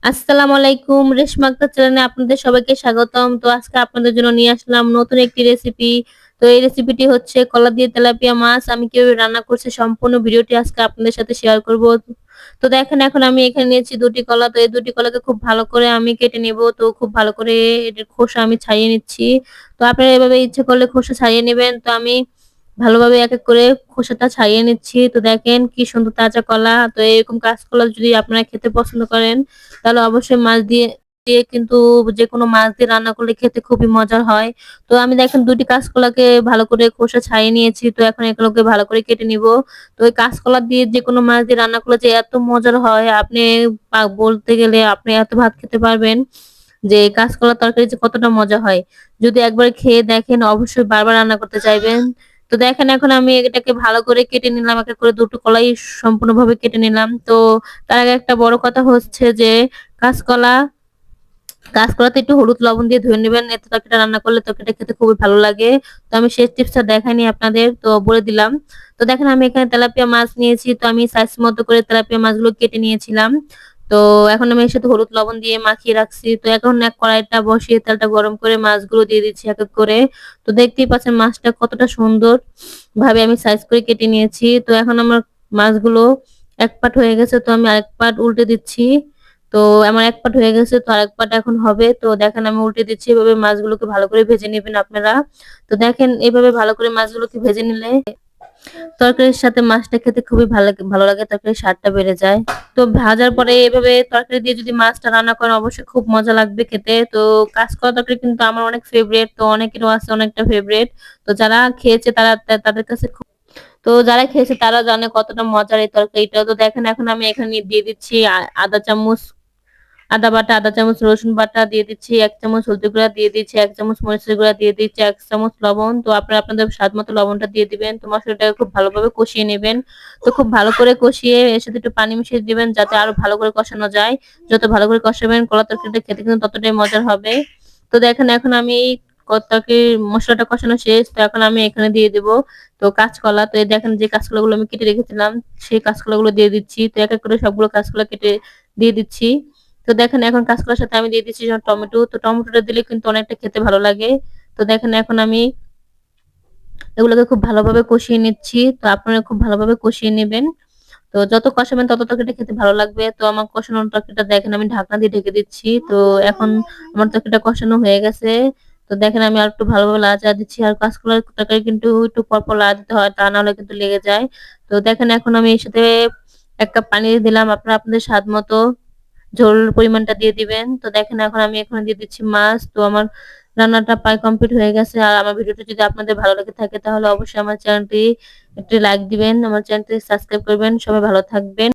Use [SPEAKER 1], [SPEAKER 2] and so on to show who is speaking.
[SPEAKER 1] আসসালামু আলাইকুম। রেশমা আক্তার চ্যানেলে আপনাদের সবাইকে স্বাগতম। তো আজকে আপনাদের জন্য নিয়ে আসলাম নতুন একটি রেসিপি। তো এই রেসিপিটি হচ্ছে কলা দিয়ে তেলাপিয়া মাছ। আমি কিভাবে রান্না করছি সম্পূর্ণ ভিডিওটি আজকে আপনাদের সাথে শেয়ার করব। তো দেখেন এখন আমি এখানে নিয়েছি ২ টি কলা। তো এই ২ টি কলাকে খুব ভালো করে আমি কেটে নিব। তো খুব ভালো করে এটার খোসা আমি ছাড়িয়ে নিচ্ছি। তো আপনারা এভাবে ইচ্ছে করলে খোসা ছাড়িয়ে নিবেন। তো আমি ভালোভাবে এক, এক করে খোসাটা ছাড়িয়ে নিচ্ছি। তো দেখেন কি সুন্দর তাজা কলা। তো এরকম কাঁচকলা যদি আপনারা খেতে পছন্দ করেন তাহলে অবশ্যই মাছ দিয়ে কিন্তু যেকোনো মাছ দিয়ে রান্না করলে খেতে খুবই মজার হয়। তো আমি দেখেন ২ টি কাঁচকলাকে ভালো করে খোসা ছাড়িয়ে নিয়েছি। তো এখন এগুলোকে ভালো করে কেটে নিবো। তো ওই কাঁচকলা দিয়ে যেকোনো মাছ দিয়ে রান্না করলে যে এত মজার হয় আপনি বলতে গেলে আপনি এত ভাত খেতে পারবেন যে কাঁচকলার তরকারি যে কতটা মজা হয়। যদি একবার খেয়ে দেখেন অবশ্যই বারবার রান্না করতে চাইবেন। তো দেখেন এখন আমি এটাকে ভালো করে কেটে নিলাম। এক, এক করে ২ টো কলাই সম্পূর্ণভাবে কেটে নিলাম। তো তার আগে একটা বড় কথা হচ্ছে যে কাঁচকলা কাঁচকলাতে একটু হলুদ লবণ দিয়ে ধুয়ে নিবেন। এতে তরকারিটা রান্না করলে তরকারিটা খেতে খুবই ভালো লাগে। তো আমি সেই টিপসটা দেখাইনি আপনাদের, তো বলে দিলাম। তো দেখেন আমি এখানে তেলাপিয়া মাছ নিয়েছি। তো আমি সাইজ মতো করে তেলাপিয়া মাছগুলো কেটে নিয়েছিলাম। তো এখন আমি এর সাথে হলুদ লবণ দিয়ে মাখিয়ে রাখছি। তো এখন এক কড়াইটা বসিয়ে তেলটা গরম করে মাছগুলো দিয়ে দিচ্ছি এক, এক করে। তো দেখতেই পাচ্ছেন মাছটা কতটা সুন্দর ভাবে আমি সাইজ করে কেটে নিয়েছি। তো এখন আমার মাছগুলো এক পাট হয়ে গেছে। তো আমি আরেক পাট উল্টে দিচ্ছি। তো আমার এক পাট হয়ে গেছে, তো আরেক পাট এখন হবে। তো দেখেন আমি উল্টে দিচ্ছি। এভাবে মাছগুলোকে ভালো করে ভেজে নিবেন আপনারা। তো দেখেন এভাবে ভালো করে মাছগুলোকে ভেজে নিলে তরকারির সাথে মাছটা খেতে খুবই ভালো লাগে। তরকারির স্বাদটা বেড়ে যায়। তো ভাজার পরে এভাবে তরকারি দিয়ে যদি মাছটা রান্না করেন অবশ্যই খুব মজা লাগবে খেতে। তো কাঁচকলা তরকারি কিন্তু আমার অনেক ফেভারিট। তো অনেকেরও আছে অনেকটা ফেভারিট। তো যারা খেয়েছে তাদের কাছে যারা খেয়েছে তারা জানে কতটা মজার এই তরকারিটা। তো দেখেন এখন আমি এখানে দিয়ে দিচ্ছি আদা চামচ আদা বাটা, আধা চামচ রসুন বাটা দিয়ে দিচ্ছি, ১ চামচ হলদি গুঁড়া দিয়ে দিচ্ছি, ১ চামচ মরিচের গুঁড়া দিয়ে দিচ্ছি, ১ চামচ লবণ। তো আপনারা আপনাদের স্বাদ মতো লবণটা দিয়ে দিবেন। তো মসলাটাকে খুব ভালোভাবে কষিয়ে নেবেন। তো খুব ভালো করে কষিয়ে এর সাথে একটু পানি মিশিয়ে দিবেন যাতে আরো ভালো করে কষানো যায়। যত ভালো করে কষাবেন কলা তরকারিটা খেতে কিন্তু ততটাই মজার হবে। তো দেখেন এখন আমি তরকারির মসলাটা কষানো শেষ। তো এখন আমি এখানে দিয়ে দিব তো কাঁচকলা। তো এই দেখেন যে কাঁচকলাগুলো আমি কেটে রেখেছিলাম সেই কাঁচকলাগুলো দিয়ে দিচ্ছি। তো এক, এক করে সবগুলো কাঁচকলা কেটে দিয়ে দিচ্ছি। তো দেখেন এখন কাঁচকলার সাথে আমি দিয়ে দিচ্ছি টমেটো। তো টমেটোটা দিলে কিন্তু অনেকটা খেতে ভালো লাগে। তো দেখেন এখন আমি এগুলোকে খুব ভালোভাবে কষিয়ে নিচ্ছি। তো আপনারা খুব ভালোভাবে কষিয়ে নিবেন। তো যত কষাবেন তত তরকারিটা খেতে ভালো লাগবে। তো আমার কষানো তরকারিটা দেখেন আমি ঢাকনা দিয়ে ঢেকে দিচ্ছি। তো এখন আমার তরকারিটা কষানো হয়ে গেছে। তো দেখেন আমি আরেকটু ভালোভাবে নাড়াচাড়া দিচ্ছি। আর কাঁচকলার তরকারি কিন্তু একটু পরপর নাড়া দিতে হয়। তা না হলে কিন্তু লেগে যায়। তো দেখেন এখন আমি এর সাথে ১ কাপ পানি দিলাম। আপনারা আপনাদের স্বাদ মতো ঝোলের পরিমাণটা দিয়ে দিবেন। তো দেখেন এখন আমি এখানে দিয়ে দিচ্ছি মাছ। তো আমার রান্নাটা প্রায় কমপ্লিট হয়ে গেছে। আর আমার ভিডিওটা যদি আপনাদের ভালো লেগে থাকে তাহলে অবশ্যই আমার চ্যানেলটি একটি লাইক দিবেন। আমার চ্যানেলটি সাবস্ক্রাইব করবেন। সবাই ভালো থাকবেন।